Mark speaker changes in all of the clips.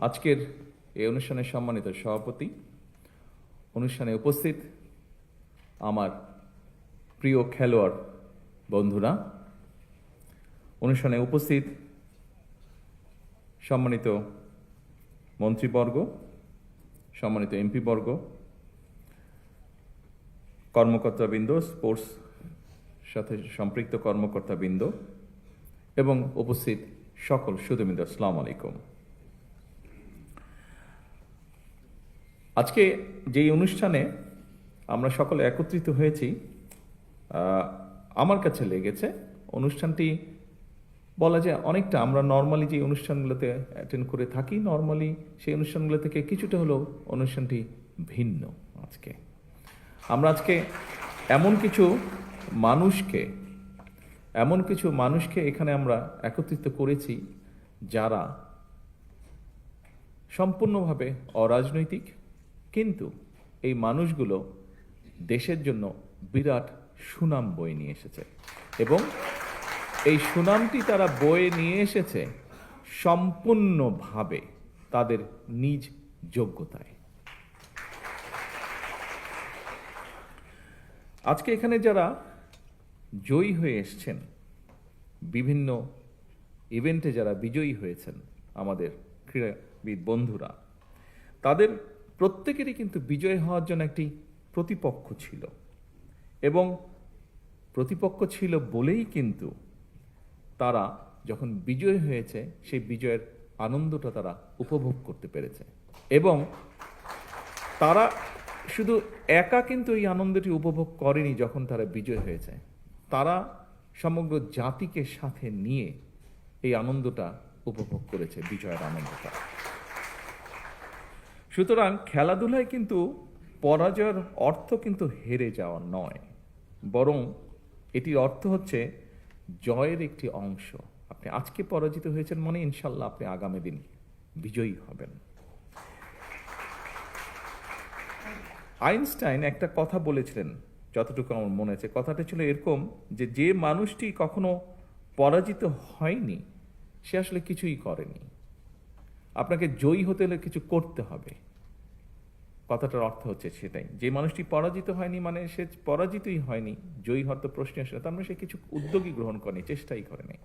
Speaker 1: আজকের এই অনুষ্ঠানের সম্মানিত সভাপতি, অনুষ্ঠানে উপস্থিত আমার প্রিয় খেলোয়াড় বন্ধুরা, অনুষ্ঠানে উপস্থিত সম্মানিত মন্ত্রীবর্গ, সম্মানিত এমপিবর্গ, কর্মকর্তাবৃন্দ, স্পোর্টস সাথে সম্পৃক্ত কর্মকর্তাবৃন্দ এবং উপস্থিত সকল সুধীবৃন্দ, আসসালামু আলাইকুম। আজকে যেই অনুষ্ঠানে আমরা সকলে একত্রিত হয়েছি, আমার কাছে লেগেছে অনুষ্ঠানটি বলা যায় অনেকটা আমরা নর্মালি যে অনুষ্ঠানগুলোতে অ্যাটেন্ড করে থাকি, নর্মালি সেই অনুষ্ঠানগুলো থেকে কিছুটা হলেও অনুষ্ঠানটি ভিন্ন। আমরা আজকে এমন কিছু মানুষকে এখানে আমরা একত্রিত করেছি যারা সম্পূর্ণভাবে অরাজনৈতিক, কিন্তু এই মানুষগুলো দেশের জন্য বিরাট সুনাম বয়ে নিয়ে এসেছে এবং এই সুনামটি তারা বয়ে নিয়ে এসেছে সম্পূর্ণভাবে তাদের নিজ যোগ্যতায়। আজকে এখানে যারা জয়ী হয়ে এসছেন, বিভিন্ন ইভেন্টে যারা বিজয়ী হয়েছেন, আমাদের ক্রীড়াবিদ বন্ধুরা, তাদের প্রত্যেকেরই কিন্তু বিজয় হওয়ার জন্য একটি প্রতিপক্ষ ছিল এবং প্রতিপক্ষ ছিল বলেই কিন্তু তারা যখন বিজয় হয়েছে সেই বিজয়ের আনন্দটা তারা উপভোগ করতে পেরেছে এবং তারা শুধু একা কিন্তু এই আনন্দটি উপভোগ করেনি। যখন তারা বিজয় হয়েছে, তারা সমগ্র জাতিকে সাথে নিয়ে এই আনন্দটা উপভোগ করেছে, বিজয়ের আনন্দটা। সুতরাং খেলাধুলায় কিন্তু পরাজয়ের অর্থ কিন্তু হেরে যাওয়া নয়, বরং এটির অর্থ হচ্ছে জয়ের একটি অংশ। আপনি আজকে পরাজিত হয়েছেন মানে ইনশাল্লাহ আপনি আগামী দিন বিজয়ী হবেন। আইনস্টাইন একটা কথা বলেছিলেন, যতটুকু আমার মনে আছে, কথাটা ছিল এরকম যে যে মানুষটি কখনো পরাজিত হয়নি সে আসলে কিছুই করেনি। আপনাকে জয়ী হতে হলে কিছু করতে হবে। কথাটার অর্থ হচ্ছে সেটাই, যে মানুষটি পরাজিত হয়নি মানে সে পরাজিতই হয়নি, জয়ী হওয়ার তো প্রশ্ন আসে না, তার মানে সে কিছু উদ্যোগই গ্রহণ করেনি, চেষ্টাই করেনি।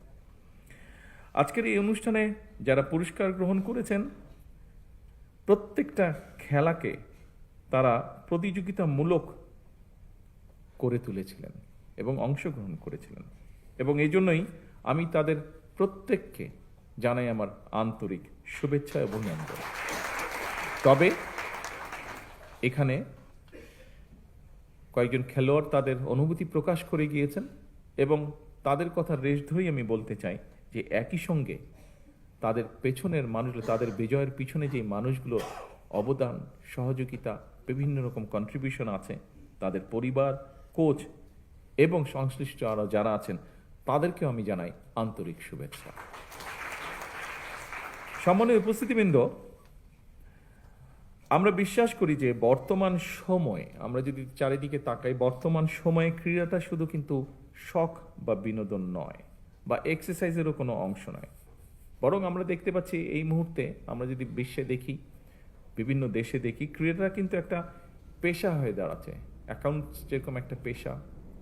Speaker 1: আজকের এই অনুষ্ঠানে যারা পুরস্কার গ্রহণ করেছেন, প্রত্যেকটা খেলাকে তারা প্রতিযোগিতামূলক করে তুলেছিলেন এবং অংশগ্রহণ করেছিলেন এবং এই জন্যই আমি তাদের প্রত্যেককে জানাই আমার আন্তরিক শুভেচ্ছা এবং অভিনন্দন। তবে এখানে কয়েকজন খেলোয়াড় তাদের অনুভূতি প্রকাশ করে গিয়েছেন এবং তাদের কথা রেশ ধরেই আমি বলতে চাই যে একই সঙ্গে তাদের পেছনের মানুষগুলো, তাদের বিজয়ের পিছনে যে মানুষগুলো অবদান, সহযোগিতা, বিভিন্ন রকম কন্ট্রিবিউশন আছে, তাদের পরিবার, কোচ এবং সংশ্লিষ্ট আরও যারা আছেন তাদেরকেও আমি জানাই আন্তরিক শুভেচ্ছা। সম্মানীয় উপস্থিতিবৃন্দ, আমরা বিশ্বাস করি যে বর্তমান সময়ে, আমরা যদি চারিদিকে তাকাই, বর্তমান সময়ে ক্রীড়াটা শুধু কিন্তু শখ বা বিনোদন নয় বা এক্সারসাইজেরও কোনো অংশ নয়, বরং আমরা দেখতে পাচ্ছি এই মুহূর্তে আমরা যদি বিশ্বে দেখি, বিভিন্ন দেশে দেখি, ক্রীড়াটা কিন্তু একটা পেশা হয়ে দাঁড়াচ্ছে। অ্যাকাউন্টস যেরকম একটা পেশা,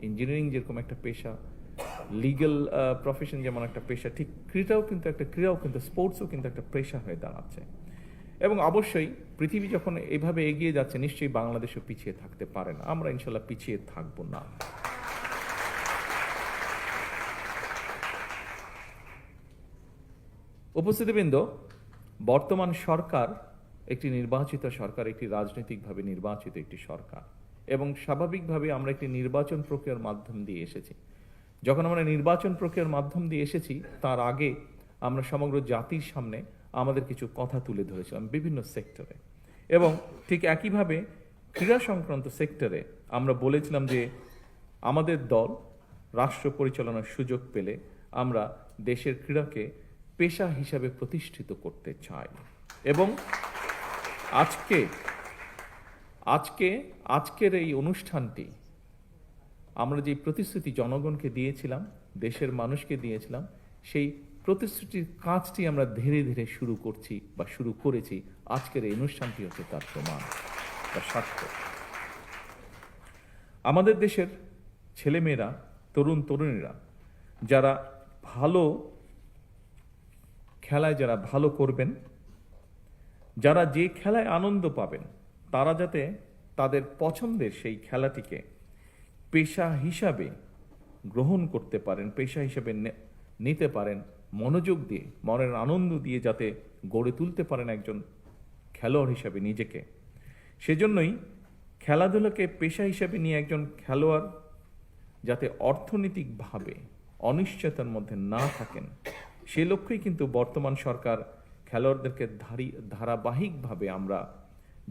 Speaker 1: ইঞ্জিনিয়ারিং যেরকম একটা পেশা, লিগ্যাল প্রফেশন যেমন একটা পেশা, ঠিক ক্রীড়াও কিন্তু স্পোর্টসও কিন্তু একটা পেশা হয়ে দাঁড়াচ্ছে। এবং অবশ্যই পৃথিবী যখন এভাবে এগিয়ে যাচ্ছে, নিশ্চয়ই বাংলাদেশও পিছিয়ে থাকতে পারে না। আমরা ইনশাল্লাহ পিছিয়ে থাকবো না। উপস্থিতিবৃন্দ, বর্তমান সরকার একটি নির্বাচিত সরকার, একটি রাজনৈতিকভাবে নির্বাচিত একটি সরকার এবং স্বাভাবিকভাবে আমরা একটি নির্বাচন প্রক্রিয়ার মাধ্যম দিয়ে এসেছি। যখন আমরা নির্বাচন প্রক্রিয়ার মাধ্যম দিয়ে এসেছি, তার আগে আমরা সমগ্র জাতির সামনে আমাদের কিছু কথা তুলে ধরেছিলাম বিভিন্ন সেক্টরে এবং ঠিক একইভাবে ক্রীড়া সংক্রান্ত সেক্টরে আমরা বলেছিলাম যে আমাদের দল রাষ্ট্র পরিচালনার সুযোগ পেলে আমরা দেশের ক্রীড়াকে পেশা হিসাবে প্রতিষ্ঠিত করতে চাই এবং আজকের এই অনুষ্ঠানটি আমরা যে প্রতিশ্রুতি জনগণকে দিয়েছিলাম, দেশের মানুষকে দিয়েছিলাম, সেই প্রতিশ্রুতির কাজটি আমরা ধীরে ধীরে শুরু করছি বা শুরু করেছি। আজকের এই অনুষ্ঠানটি হচ্ছে তার প্রমাণ বা সাক্ষ্য। আমাদের দেশের ছেলেমেয়েরা, তরুণ তরুণীরা যারা ভালো খেলায় যারা ভালো করবেন, যারা যে খেলায় আনন্দ পাবেন, তারা যাতে তাদের পছন্দের সেই খেলাটিকে পেশা হিসাবে গ্রহণ করতে পারেন, পেশা হিসাবে নিতে পারেন, মনোযোগ দিয়ে, মনের আনন্দ দিয়ে যাতে গড়ে তুলতে পারেন একজন খেলোয়াড় হিসাবে নিজেকে। সেজন্যই খেলাধুলাকে পেশা হিসাবে নিয়ে একজন খেলোয়াড় যাতে অর্থনৈতিকভাবে অনিশ্চয়তার মধ্যে না থাকেন, সে লক্ষ্যেই কিন্তু বর্তমান সরকার খেলোয়াড়দেরকে ধারাবাহিকভাবে আমরা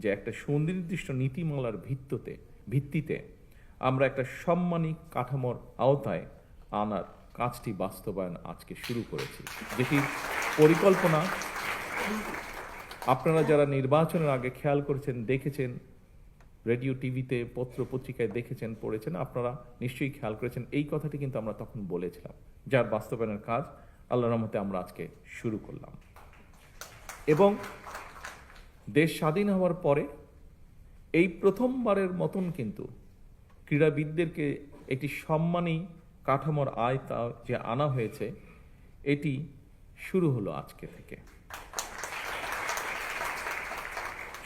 Speaker 1: যে একটা সুনির্দিষ্ট নীতিমালার ভিত্তিতে আমরা একটা সম্মানী কাঠামোর আওতায় আনার কাজটি বাস্তবায়ন আজকে শুরু করেছি, যেটির পরিকল্পনা আপনারা যারা নির্বাচনের আগে খেয়াল করেছেন, দেখেছেন, রেডিও টিভিতে পত্র পত্রিকায় দেখেছেন, পড়েছেন, আপনারা নিশ্চয়ই খেয়াল করেছেন। এই কথাটি কিন্তু আমরা তখন বলেছিলাম, যার বাস্তবায়নের কাজ আল্লাহর রহমতে আমরা আজকে শুরু করলাম। এবং দেশ স্বাধীন হওয়ার পরে এই প্রথমবারের মতন কিন্তু ক্রীড়াবিদদেরকে একটি সম্মানী কাঠামোর আয়তা যে আনা হয়েছে, এটি শুরু হলো আজকে থেকে।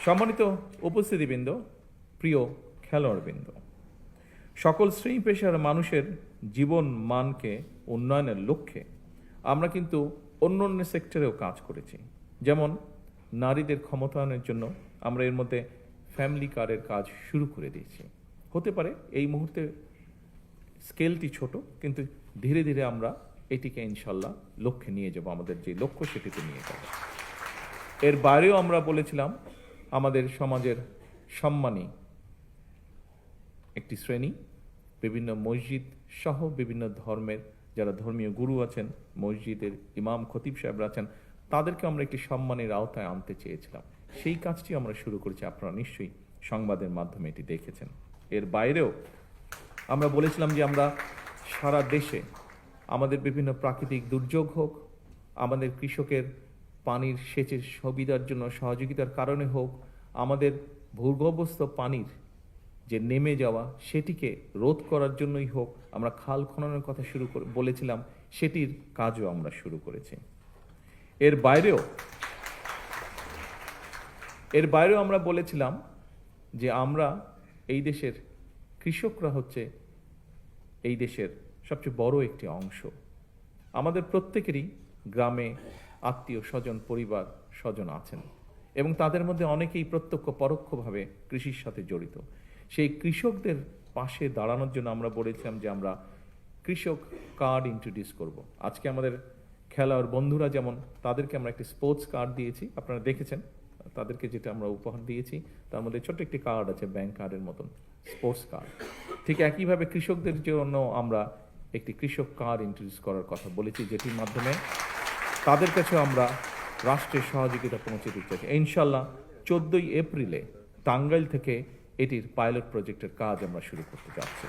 Speaker 1: সম্মানিত উপস্থিতিবৃন্দ, প্রিয় খেলোয়াড়বৃন্দ, সকল শ্রেণী পেশার মানুষের জীবন মানকে উন্নয়নের লক্ষ্যে আমরা কিন্তু অন্য অন্য সেক্টরেও কাজ করেছি। যেমন নারীদের ক্ষমতায়নের জন্য আমরা এর মধ্যে ফ্যামিলি কার্ডের কাজ শুরু করে দিয়েছি। হতে পারে এই মুহূর্তে স্কেলটি ছোট, কিন্তু ধীরে ধীরে আমরা এটিকে ইনশাল্লাহ লক্ষ্যে নিয়ে যাব, আমাদের যে লক্ষ্য সেটিতে নিয়ে যাব। এর বাইরেও আমরা বলেছিলাম আমাদের সমাজের সম্মানী একটি শ্রেণী, বিভিন্ন মসজিদ সহ বিভিন্ন ধর্মের যারা ধর্মীয় গুরু আছেন, মসজিদের ইমাম খতিব সাহেবরা আছেন, তাদেরকে আমরা একটি সম্মানের আওতায় আনতে চেয়েছিলাম। সেই কাজটি আমরা শুরু করেছি, আপনারা নিশ্চয়ই সংবাদের মাধ্যমে এটি দেখেছেন। এর বাইরেও আমরা বলেছিলাম যে আমরা সারা দেশে আমাদের বিভিন্ন প্রাকৃতিক দুর্যোগ হোক, আমাদের কৃষকের পানির সেচের সুবিধার জন্য সহযোগিতার কারণে হোক, আমাদের ভূগর্ভস্থ পানির যে নেমে যাওয়া সেটিকে রোধ করার জন্যই হোক, আমরা খাল খননের কথা বলেছিলাম, সেটির কাজও আমরা শুরু করেছি। এর বাইরেও আমরা বলেছিলাম যে আমরা এই দেশের কৃষকরা হচ্ছে এই দেশের সবচেয়ে বড় একটি অংশ। আমাদের প্রত্যেকেরই গ্রামে আত্মীয় স্বজন, পরিবার স্বজন আছেন এবং তাদের মধ্যে অনেকেই প্রত্যক্ষ পরোক্ষভাবে কৃষির সাথে জড়িত। সেই কৃষকদের পাশে দাঁড়ানোর জন্য আমরা বলেছিলাম যে আমরা কৃষক কার্ড ইন্ট্রোডিউস করব। আজকে আমাদের খেলোয়াড় বন্ধুরা যেমন, তাদেরকে আমরা একটি স্পোর্টস কার্ড দিয়েছি, আপনারা দেখেছেন তাদেরকে যেটা আমরা উপহার দিয়েছি, তার মধ্যে ছোট্ট একটি কার্ড আছে, ব্যাংক কার্ডের মতন স্পোর্টস কার্ড। ঠিক একইভাবে কৃষকদের জন্য আমরা একটি কৃষক কার্ড ইন্ট্রোডিউস করার কথা বলেছি, যেটির মাধ্যমে তাদের কাছে আমরা রাষ্ট্রের সহযোগিতা পৌঁছে দিতে চাই। ইনশাল্লাহ 14ই এপ্রিলে টাঙ্গাইল থেকে এটির পাইলট প্রজেক্টের কাজ আমরা শুরু করতে যাচ্ছি।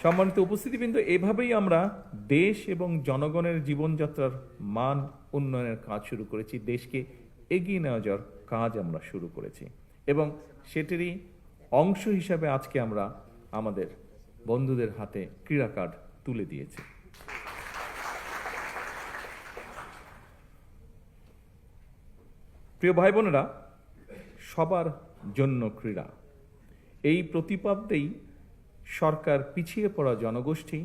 Speaker 1: সম্মানিত উপস্থিতিবৃন্দ, এভাবেই আমরা দেশ এবং জনগণের জীবনযাত্রার মান উন্নয়নের কাজ শুরু করেছি, দেশকে এগিয়ে নেওয়া যাওয়ার কাজ আমরা শুরু করেছি এবং সেটিরই অংশ হিসাবে আজকে আমরা আমাদের বন্ধুদের হাতে ক্রীড়া কার্ড তুলে দিয়েছি। প্রিয় ভাই বোনেরা, সবার জন্য ক্রীড়া, এই প্রতিপাদ্যেই সরকার পিছিয়ে পড়া জনগোষ্ঠী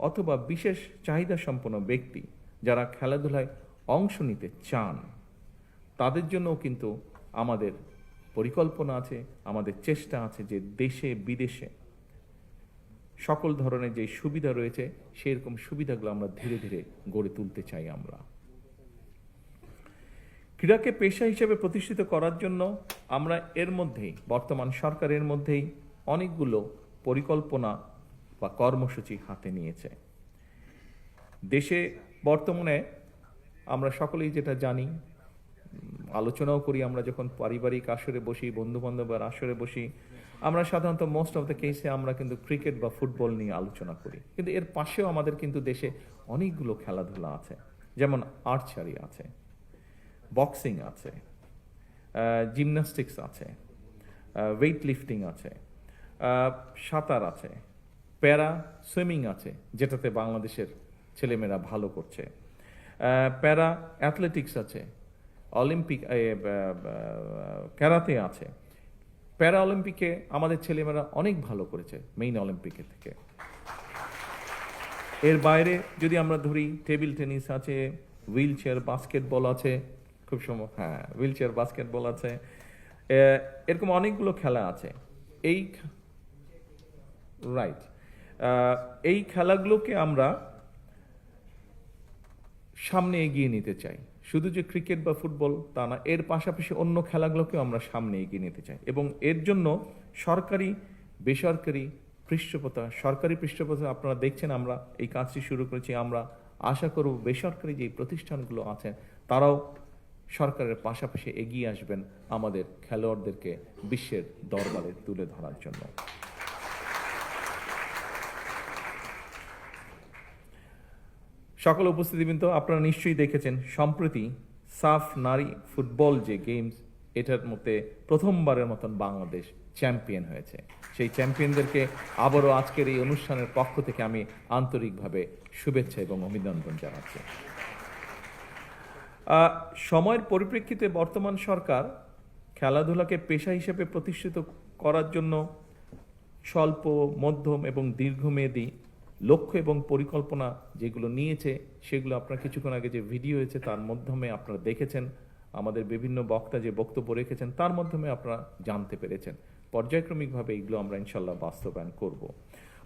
Speaker 1: অথবা বিশেষ চাহিদা সম্পন্ন ব্যক্তি যারা খেলাধুলায় অংশ নিতে চান, তাদের জন্যও কিন্তু আমাদের পরিকল্পনা আছে, আমাদের চেষ্টা আছে যে দেশে বিদেশে সকল ধরনের যে সুবিধা রয়েছে সেরকম সুবিধাগুলো আমরা ধীরে ধীরে গড়ে তুলতে চাই। আমরা ক্রীড়াকে পেশা হিসেবে প্রতিষ্ঠিত করার জন্য আমরা এর মধ্যেই, বর্তমান সরকারের মধ্যেই অনেকগুলো পরিকল্পনা বা কর্মসূচি হাতে নিয়েছে। দেশে বর্তমানে আমরা সকলেই যেটা জানি, আলোচনাও করি আমরা যখন পারিবারিক আসরে বসি, বন্ধু বান্ধবের আসরে বসি, আমরা সাধারণত মোস্ট অফ দ্য কেসে আমরা কিন্তু ক্রিকেট বা ফুটবল নিয়ে আলোচনা করি, কিন্তু এর পাশেও আমাদের কিন্তু দেশে অনেকগুলো খেলাধুলা আছে, যেমন আর্চারি আছে, বক্সিং আছে, জিমন্যাস্টিক্স আছে, ওয়েট লিফটিং আছে, সাঁতার আছে, প্যারা সুইমিং আছে যেটাতে বাংলাদেশের ছেলেমেয়েরা ভালো করছে, প্যারা অ্যাথলেটিক্স আছে, অলিম্পিক ক্যারাতে আছে। প্যারা অলিম্পিকে আমাদের ছেলেমেয়েরা অনেক ভালো করেছে মেইন অলিম্পিকের থেকে। এর বাইরে যদি আমরা ধরি টেবিল টেনিস আছে, হুইল চেয়ার বাস্কেটবল আছে, খুব সম্ভব, হ্যাঁ হুইল চেয়ার বাস্কেটবল আছে, এরকম অনেকগুলো খেলা আছে। এই রাইট, এই খেলাগুলোকে আমরা সামনে এগিয়ে নিতে চাই। শুধু যে ক্রিকেট বা ফুটবল তা না, এর পাশাপাশি অন্য খেলাগুলোকেও আমরা সামনে এগিয়ে নিতে চাই, এবং এর জন্য সরকারি বেসরকারি পৃষ্ঠপোষকতা, সরকারি পৃষ্ঠপোষকতা আপনারা দেখছেন আমরা এই কাজটি শুরু করেছি। আমরা আশা করব বেসরকারি যে প্রতিষ্ঠানগুলো আছেন তারাও সরকারের পাশাপাশি এগিয়ে আসবেন আমাদের খেলোয়াড়দেরকে বিশ্বের দরবারে তুলে ধরার জন্য। সকল উপস্থিতিবৃন্দ, আপনারা নিশ্চয়ই দেখেছেন সম্প্রতি সাফ নারী ফুটবল যে গেমস, এটার মধ্যে প্রথমবারের মতন বাংলাদেশ চ্যাম্পিয়ন হয়েছে। সেই চ্যাম্পিয়নদেরকে আবারও আজকের এই অনুষ্ঠানের পক্ষ থেকে আমি আন্তরিকভাবে শুভেচ্ছা এবং অভিনন্দন জানাচ্ছি। সময়ের পরিপ্রেক্ষিতে বর্তমান সরকার খেলাধুলাকে পেশা হিসেবে প্রতিষ্ঠিত করার জন্য স্বল্প, মধ্যম এবং দীর্ঘমেয়াদী লক্ষ্য এবং পরিকল্পনা যেগুলো নিয়েছে, সেগুলো আপনারা কিছুক্ষণ আগে যে ভিডিও হয়েছে তার মাধ্যমে আপনারা দেখেছেন। আমাদের বিভিন্ন বক্তা যে বক্তব্য রেখেছেন তার মাধ্যমে আপনারা জানতে পেরেছেন। পর্যায়ক্রমিকভাবে এগুলো আমরা ইনশাল্লাহ বাস্তবায়ন করব।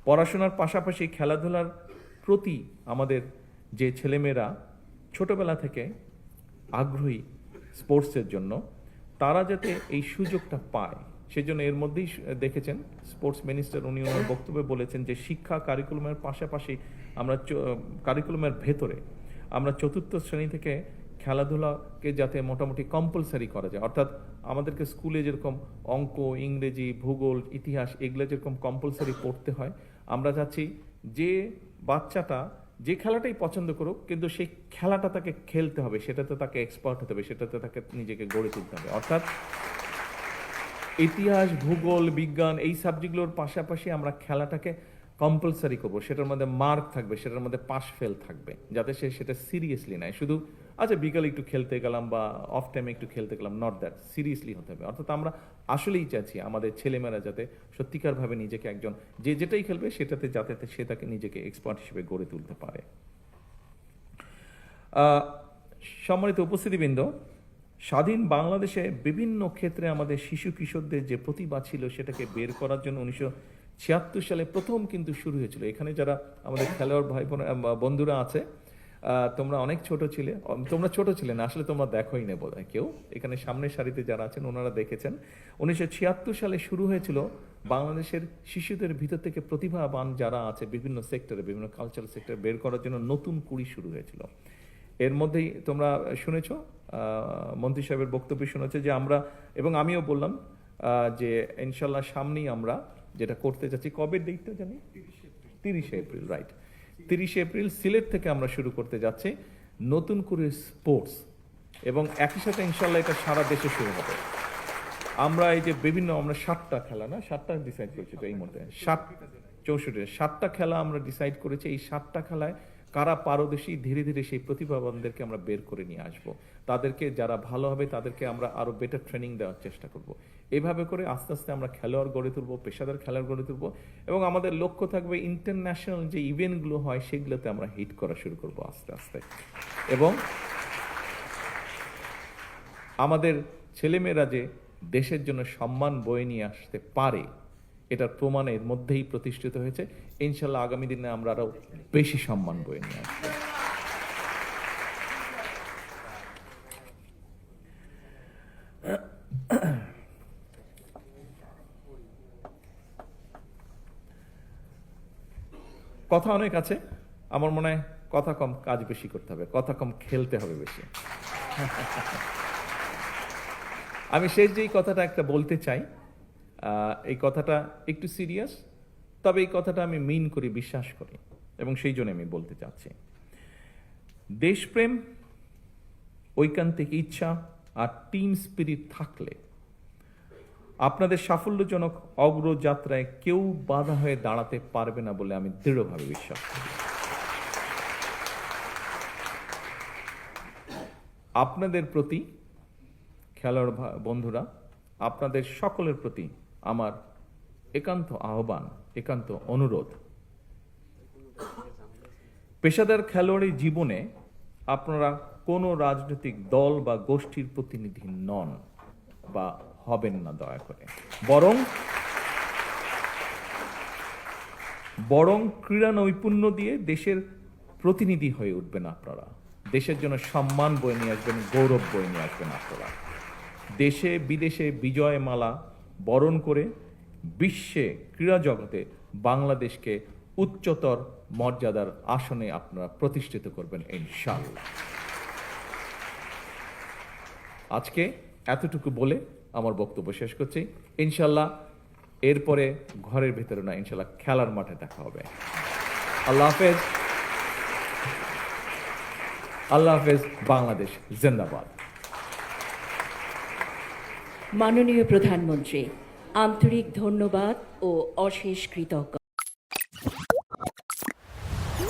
Speaker 1: পড়াশোনার পাশাপাশি খেলাধুলার প্রতি আমাদের যে ছেলেমেয়েরা ছোটবেলা থেকে আগ্রহী স্পোর্টসের জন্য, তারা যাতে এই সুযোগটা পায়, সেজন্য এর মধ্যেই দেখেছেন স্পোর্টস মিনিস্টার উনি ওনার বক্তব্যে বলেছেন যে শিক্ষা কারিকুলামের পাশাপাশি আমরা কারিকুলামের ভেতরে আমরা চতুর্থ শ্রেণী থেকে খেলাধুলাকে যাতে মোটামুটি কম্পালসারি করা যায়। অর্থাৎ আমাদেরকে স্কুলে যেরকম অঙ্ক, ইংরেজি, ভূগোল, ইতিহাস এগুলো যেরকম কম্পালসারি পড়তে হয়, আমরা চাচ্ছি যে বাচ্চাটা যে খেলাটাই পছন্দ করুক, কিন্তু সেই খেলাটা তাকে খেলতে হবে, সেটাতে তাকে এক্সপার্ট হতে হবে, সেটাতে তাকে নিজেকে গড়ে তুলতে হবে। অর্থাৎ ইতিহাস, ভূগোল, বিজ্ঞান এই সাবজেক্টগুলোর পাশাপাশি আমরা খেলাটাকে কম্পালসারি করবো, সেটার মধ্যে মার্ক থাকবে, সেটার মধ্যে পাস ফেল থাকবে, যাতে সে সেটা সিরিয়াসলি নেয়। শুধু আচ্ছা বিকালে একটু খেলতে গেলাম বা অফ টাইমে একটু খেলতে গেলাম, নট দ্যাট, সিরিয়াসলি হতে হবে। অর্থাৎ আমরা আসলেই চাচ্ছি আমাদের ছেলেমেয়েরা যাতে সত্যিকারভাবে নিজেকে একজন যে যেটাই খেলবে সেটাতে যাতে সে তাকে নিজেকে এক্সপার্ট হিসেবে গড়ে তুলতে পারে। সম্মানিত উপস্থিতিবৃন্দ, স্বাধীন বাংলাদেশে বিভিন্ন ক্ষেত্রে আমাদের শিশু কিশোরদের যে প্রতিভা ছিল সেটাকে বের করার জন্য 1976 সালে প্রথম কিন্তু শুরু হয়েছিল। এখানে যারা আমাদের খেলোয়াড় ভাই বোন বন্ধুরা আছে, তোমরা অনেক ছোট ছিলে, তোমরা ছোট ছিলে না আসলে, তোমরা দেখোই না বোধহয় কেউ, এখানে সামনের সারিতে যারা আছেন ওনারা দেখেছেন। 1976 সালে শুরু হয়েছিল বাংলাদেশের শিশুদের ভিতর থেকে প্রতিভাবান যারা আছে বিভিন্ন সেক্টরে, বিভিন্ন কালচারাল সেক্টরে বের করার জন্য নতুন কুড়ি শুরু হয়েছিল। এর মধ্যেই তোমরা শুনেছ, মন্ত্রী সাহেবের বক্তব্য শুনেছে যে আমরা, এবং আমিও বললাম যে ইনশাল্লাহ সামনেই আমরা যেটা করতে যাচ্ছি, কবে ডেটটা জানি, 30 এপ্রিল, রাইট, 30 এপ্রিল সিলেট থেকে আমরা শুরু করতে যাচ্ছি নতুন করে স্পোর্টস, এবং একই সাথে ইনশাল্লাহ এটা সারা দেশে শুরু হবে। আমরা এই যে বিভিন্ন আমরা 7টা খেলা না 7টা ডিসাইড করেছি তো এই মধ্যে 7টা খেলা আমরা ডিসাইড করেছি। এই 7টা খেলায় কারা পারদর্শী, ধীরে ধীরে সেই প্রতিভাবানদেরকে আমরা বের করে নিয়ে আসব। তাদেরকে যারা ভালো হবে তাদেরকে আমরা আরো বেটার ট্রেনিং দেওয়ার চেষ্টা করব। এভাবে করে আস্তে আস্তে আমরা খেলোয়াড় গড়ে তুলব, পেশাদার খেলোয়াড় গড়ে তুলব, এবং আমাদের লক্ষ্য থাকবে ইন্টারন্যাশনাল যে ইভেন্টগুলো হয় সেগুলোতে আমরা হিট করা শুরু করব আস্তে আস্তে। এবং আমাদের ছেলেমেয়েরা যে দেশের জন্য সম্মান বয়ে নিয়ে আসতে পারে, এটার প্রমাণ এর মধ্যেই প্রতিষ্ঠিত হয়েছে। ইনশাল্লাহ আগামী দিনে আমরা আরো বেশি সম্মান বয়ে নিয়ে আসবো। কথা অনেক আছে, আমার মনে হয় কথা কম কাজ বেশি করতে হবে, কথা কম খেলতে হবে বেশি। আমি শেষ যেই কথাটা একটা বলতে চাই, এই কথাটা একটু সিরিয়াস, তবে এই কথাটা আমি মিন করি, বিশ্বাস করি, এবং সেই জন্য আমি বলতে চাচ্ছি। দেশপ্রেম, ঐকান্তিক ইচ্ছা আর টিম স্পিরিট থাকলে আপনাদের সাফল্যজনক অগ্রযাত্রায় কেউ বাধা হয়ে দাঁড়াতে পারবে না বলে আমি দৃঢ়ভাবে বিশ্বাস করি। আপনাদের প্রতি, খেলোয়াড় বন্ধুরা, আপনাদের সকলের প্রতি আমার একান্ত আহ্বান, একান্ত অনুরোধ, পেশাদার খেলোয়াড়ি জীবনে আপনারা কোনো রাজনৈতিক দল বা গোষ্ঠীর প্রতিনিধি নন বা হবেন না, দয়া করে। বরং ক্রীড়া নৈপুণ্য দিয়ে দেশের প্রতিনিধি হয়ে উঠবেন আপনারা। দেশের জন্য সম্মান বয়ে নিয়ে আসবেন, গৌরব বয়ে নিয়ে আসবেন আপনারা। দেশে বিদেশে বিজয় মালা বরণ করে বিশ্বে ক্রীড়া জগতে বাংলাদেশকে উচ্চতর মর্যাদার আসনে আপনারা প্রতিষ্ঠিত করবেন ইনশাআল্লাহ। আজকে এতটুকু বলে আমার বক্তব্য শেষ করছি। ইনশাআল্লাহ এরপরে ঘরের ভেতরে না, ইনশাআল্লাহ খেলার মাঠে দেখা হবে। আল্লাহ হাফেজ। আল্লাহ হাফেজ। বাংলাদেশ জিন্দাবাদ।
Speaker 2: মাননীয় প্রধানমন্ত্রী, আন্তরিক ধন্যবাদ ও অশেষ কৃতজ্ঞতা।